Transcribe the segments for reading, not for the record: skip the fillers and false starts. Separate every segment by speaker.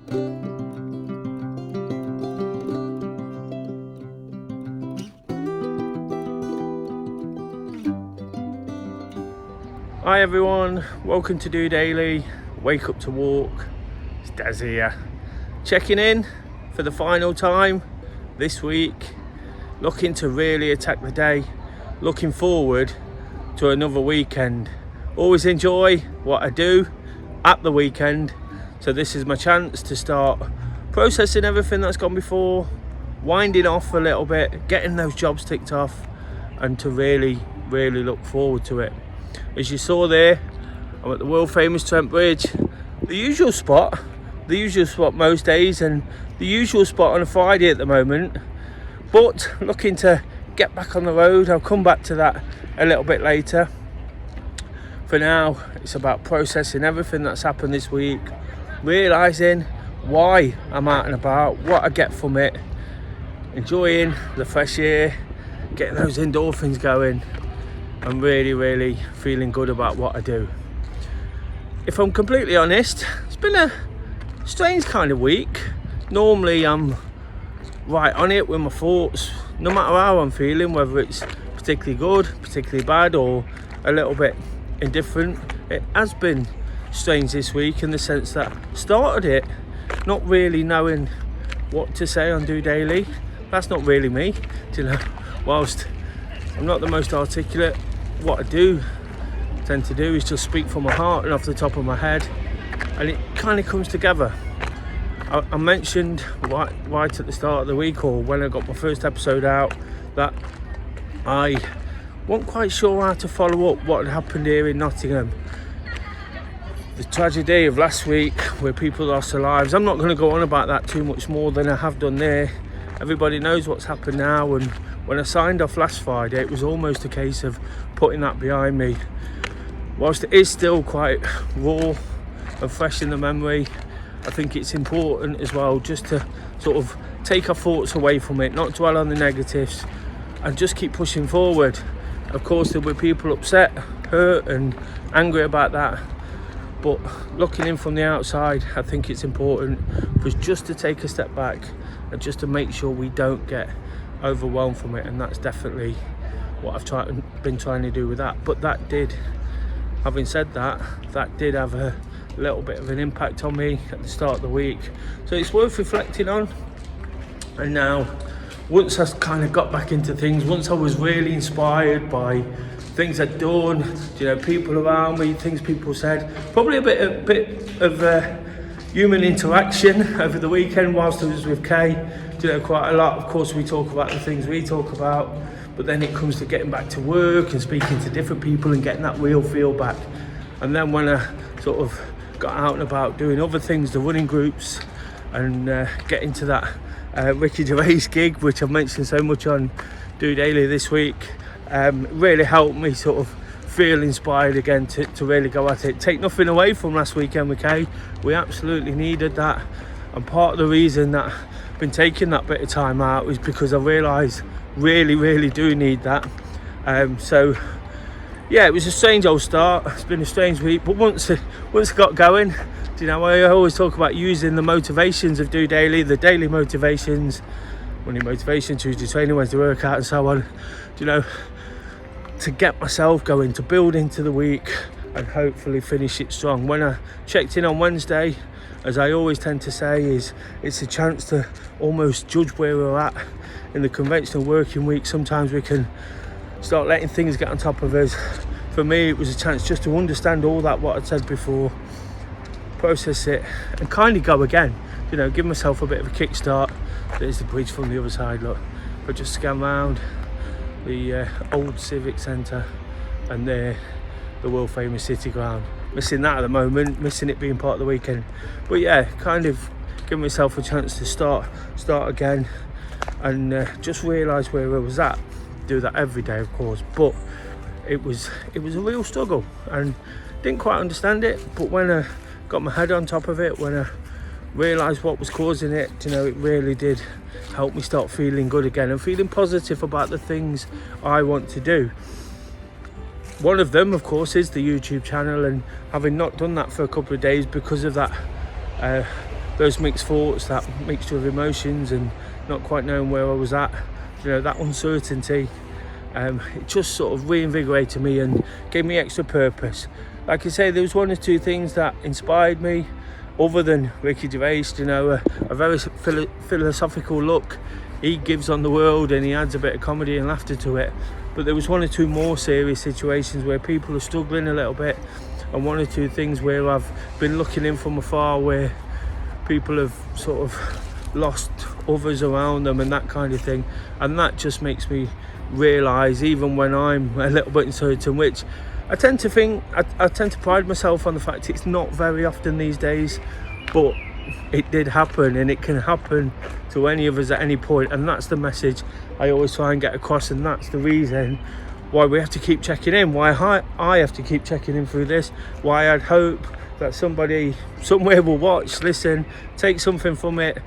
Speaker 1: Hi everyone, welcome to DOdaily. Wake up to walk. It's Des here, checking in for the final time this week, looking to really attack the day, looking forward to another weekend. Always enjoy what I do at the weekend, so this is my chance to start processing everything that's gone before, winding off a little bit, getting those jobs ticked off, and to really look forward to it. As you saw there, I'm at the world famous Trent Bridge, the usual spot most days, and the usual spot on a Friday at the moment, but looking to get back on the road. I'll come back to that a little bit later. For now, it's about processing everything that's happened this week, realising why I'm out and about, what I get from it, enjoying the fresh air, getting those endorphins going, and really feeling good about what I do. If I'm completely honest, it's been a strange kind of week. Normally I'm right on it with my thoughts, no matter how I'm feeling, whether it's particularly good, particularly bad, or a little bit indifferent. It has been strange this week in the sense that I started it not really knowing what to say on DOdaily. That's not really me, whilst I'm not the most articulate. What I do tend to do is just speak from my heart and off the top of my head, and it kind of comes together. I mentioned right at the start of the week, or when I got my first episode out, that I wasn't quite sure how to follow up what had happened here in Nottingham. The tragedy of last week where people lost their lives. I'm not going to go on about that too much more than I have done there. Everybody knows what's happened now, and when I signed off last Friday, it was almost a case of putting that behind me. Whilst it is still quite raw and fresh in the memory, I think it's important as well just to sort of take our thoughts away from it, not dwell on the negatives, and just keep pushing forward. Of course, there were people upset, hurt and angry about that, but looking in from the outside, I think it's important for us just to take a step back and just to make sure we don't get overwhelmed from it, and that's definitely what I've been trying to do with that. But having said that, that did have a little bit of an impact on me at the start of the week, so it's worth reflecting on. And now, once I kind of got back into things, once I was really inspired by things I'd done, people around me, things people said, probably a bit of human interaction over the weekend whilst I was with Kay. Quite a lot. Of course, we talk about the things we talk about, but then it comes to getting back to work and speaking to different people and getting that real feel back. And then when I sort of got out and about doing other things, the running groups, and getting to that Ricky Gervais gig, which I've mentioned so much on DOdaily this week, really helped me sort of feel inspired again to really go at it. Take nothing away from last weekend with Kay. We absolutely needed that, and part of the reason that been taking that bit of time out is because I realised really do need that. So yeah, it was a strange old start. It's been a strange week, but once it got going, I always talk about using the motivations of DOdaily, the daily motivations, Monday motivation, Tuesday training, Wednesday workout, and so on, to get myself going, to build into the week and hopefully finish it strong. When I checked in on Wednesday, as I always tend to say, it's a chance to almost judge where we're at in the conventional working week. Sometimes we can start letting things get on top of us. For me, it was a chance just to understand all that, what I'd said before, process it, and kind of go again. Give myself a bit of a kickstart. There's the bridge from the other side, look. But just scan round the old Civic Centre and there, the world famous City Ground. Missing that at the moment, missing it being part of the weekend. But yeah, kind of giving myself a chance to start again, and just realise where I was at. Do that every day, of course, but it was a real struggle and didn't quite understand it. But when I got my head on top of it, when I realised what was causing it, it really did help me start feeling good again and feeling positive about the things I want to do. One of them, of course, is the YouTube channel, and having not done that for a couple of days because of that those mixed thoughts, that mixture of emotions, and not quite knowing where I was at, that uncertainty, it just sort of reinvigorated me and gave me extra purpose. Like I say, there was one or two things that inspired me other than Ricky Gervais, a very philosophical look he gives on the world, and he adds a bit of comedy and laughter to it. But there was one or two more serious situations where people are struggling a little bit, and one or two things where I've been looking in from afar where people have sort of lost others around them and that kind of thing. And that just makes me realise, even when I'm a little bit uncertain, which I tend to think, I tend to pride myself on the fact it's not very often these days, but it did happen, and it can happen to any of us at any point. And that's the message I always try and get across, and that's the reason why we have to keep checking in, why I have to keep checking in through this, why I'd hope that somebody somewhere will watch, listen, take something from it,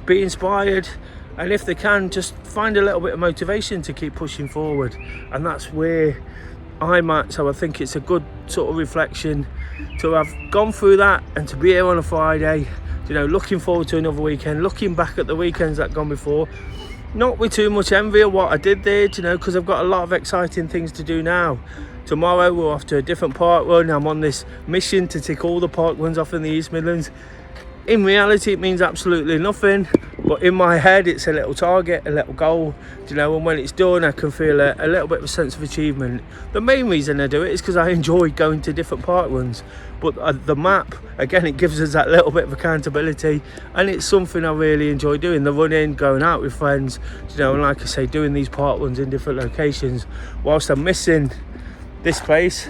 Speaker 1: be inspired, and if they can, just find a little bit of motivation to keep pushing forward. And that's where I'm at. So I think it's a good sort of reflection to have gone through that, and to be here on a Friday, looking forward to another weekend, looking back at the weekends that gone before, not with too much envy of what I did there, because I've got a lot of exciting things to do now. Tomorrow we're off to a different park run. I'm on this mission to tick all the park runs off in the East Midlands. In reality, it means absolutely nothing, but in my head it's a little target, a little goal, and when it's done I can feel a little bit of a sense of achievement. The main reason I do it is because I enjoy going to different park runs, but the map, again, it gives us that little bit of accountability, and it's something I really enjoy doing, the running, going out with friends, and like I say, doing these park runs in different locations. Whilst I'm missing this place,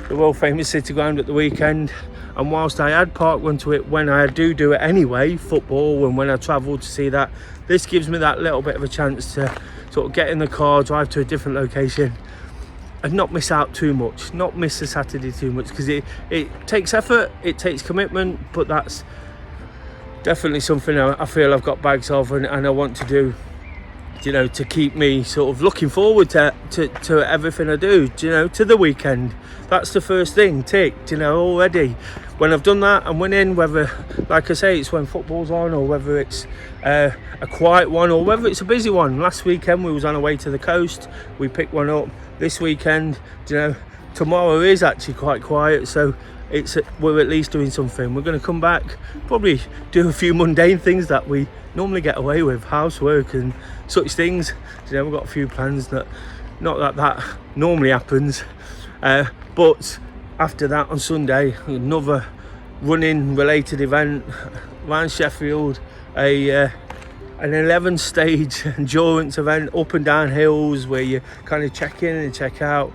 Speaker 1: the world famous City Ground at the weekend, and whilst I add park run to it when I do it anyway, football, and when I travel to see that, this gives me that little bit of a chance to sort of get in the car, drive to a different location, and not miss out too much, not miss a Saturday too much, because it takes effort, it takes commitment, but that's definitely something I feel I've got bags of, and I want to do, to keep me sort of looking forward to everything I do, to the weekend. That's the first thing ticked, already. When I've done that, I'm winning, whether, like I say, it's when football's on, or whether it's a quiet one, or whether it's a busy one. Last weekend we was on our way to the coast, we picked one up. This weekend, tomorrow is actually quite quiet, so we're at least doing something. We're going to come back, probably do a few mundane things that we normally get away with, housework and such things. We've got a few plans that, not that normally happens, but after that on Sunday, another running related event around Sheffield, an 11-stage endurance event up and down hills where you kind of check in and check out.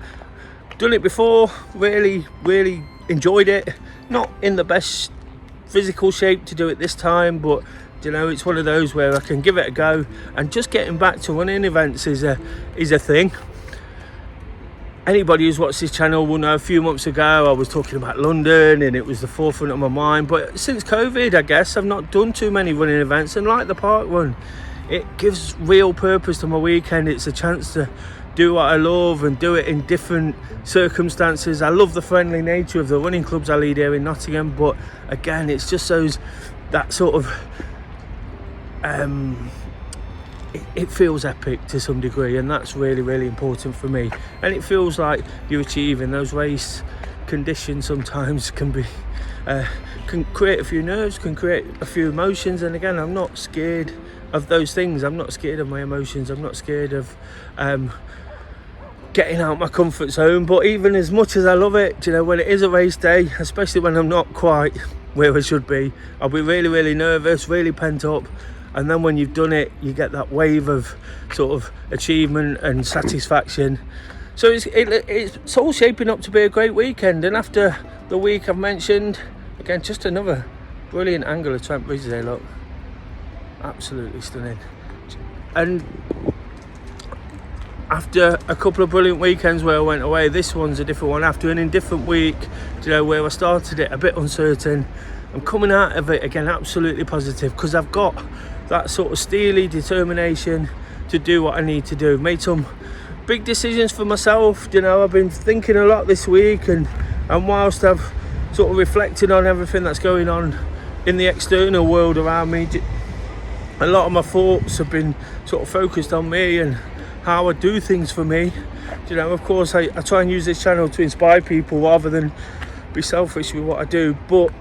Speaker 1: Done it before, really enjoyed it. Not in the best physical shape to do it this time, but it's one of those where I can give it a go, and just getting back to running events is a thing. Anybody who's watched this channel will know a few months ago I was talking about London, and it was the forefront of my mind. But since COVID, I guess I've not done too many running events, and like the park run, it gives real purpose to my weekend. It's a chance to do what I love and do it in different circumstances. I love the friendly nature of the running clubs I lead here in Nottingham, but again, it's just that sort of it feels epic to some degree, and that's really important for me. And it feels like you're achieving. Those race conditions sometimes can create a few nerves, can create a few emotions, and again, I'm not scared of those things. I'm not scared of my emotions. I'm not scared of getting out my comfort zone. But even as much as I love it, when it is a race day, especially when I'm not quite where I should be, I'll be really nervous, really pent up. And then when you've done it, you get that wave of sort of achievement and satisfaction. So it's all shaping up to be a great weekend. And after the week I've mentioned, again, just another brilliant angle of Trent Bridge there, look. Absolutely stunning. And after a couple of brilliant weekends where I went away, this one's a different one. After an indifferent week, where I started it a bit uncertain, I'm coming out of it again absolutely positive, because I've got that sort of steely determination to do what I need to do. Made some big decisions for myself. I've been thinking a lot this week, and whilst I've sort of reflected on everything that's going on in the external world around me. A lot of my thoughts have been sort of focused on me and how I do things for me. Of course, I try and use this channel to inspire people rather than be selfish with what I do. But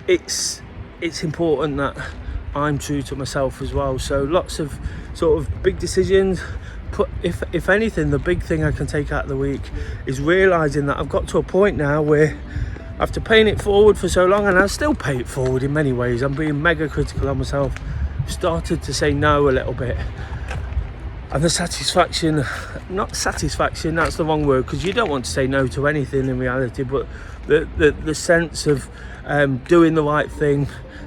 Speaker 1: it's important that I'm true to myself as well. So lots of sort of big decisions. If anything, the big thing I can take out of the week is realising that I've got to a point now where after paying it forward for so long, and I still pay it forward in many ways, I'm being mega critical on myself, I've started to say no a little bit. And the satisfaction, not satisfaction, that's the wrong word, because you don't want to say no to anything in reality, but the sense of doing the right thing,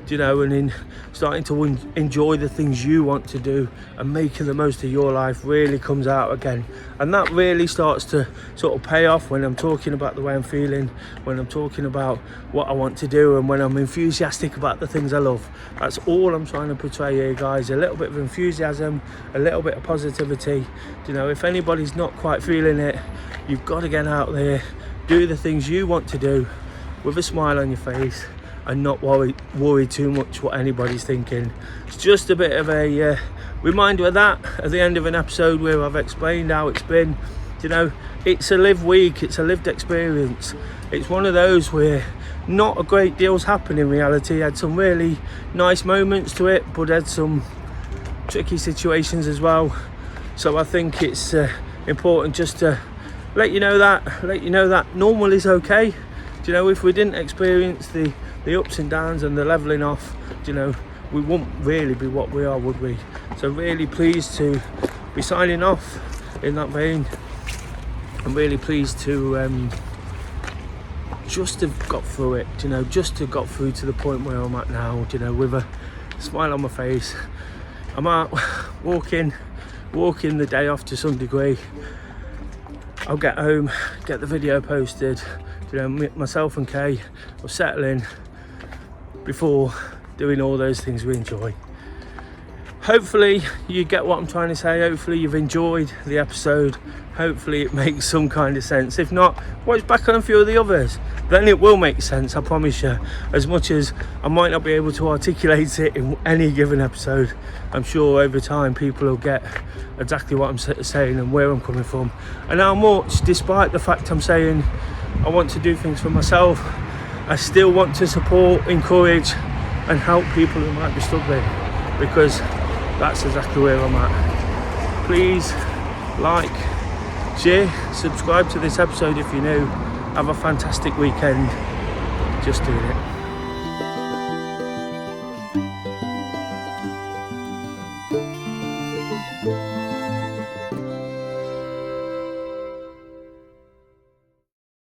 Speaker 1: and in starting to enjoy the things you want to do and making the most of your life really comes out again. And that really starts to sort of pay off when I'm talking about the way I'm feeling, when I'm talking about what I want to do, and when I'm enthusiastic about the things I love. That's all I'm trying to portray here, guys. A little bit of enthusiasm, a little bit of positivity. If anybody's not quite feeling it, you've got to get out there, do the things you want to do with a smile on your face, and not worry too much what anybody's thinking. It's just a bit of a reminder of that at the end of an episode where I've explained how it's been. It's a lived week, it's a lived experience. It's one of those where not a great deal's happened in reality. Had some really nice moments to it, but had some tricky situations as well. So I think it's important just to let you know that normal is okay. If we didn't experience the ups and downs and the leveling off, we wouldn't really be what we are, would we? So really pleased to be signing off in that vein. I'm really pleased to just have got through it, just have got through to the point where I'm at now, with a smile on my face. I'm out walking the day off to some degree. I'll get home, get the video posted. Myself and Kay will settle in before doing all those things we enjoy. Hopefully you get what I'm trying to say. Hopefully you've enjoyed the episode. Hopefully it makes some kind of sense. If not, watch back on a few of the others. Then it will make sense, I promise you. As much as I might not be able to articulate it in any given episode, I'm sure over time people will get exactly what I'm saying and where I'm coming from. And how much, despite the fact I'm saying I want to do things for myself, I still want to support, encourage and help people who might be struggling, because that's exactly where I'm at. Please like, share, subscribe to this episode if you're new. Have a fantastic weekend. Just doing it.
Speaker 2: Thank you.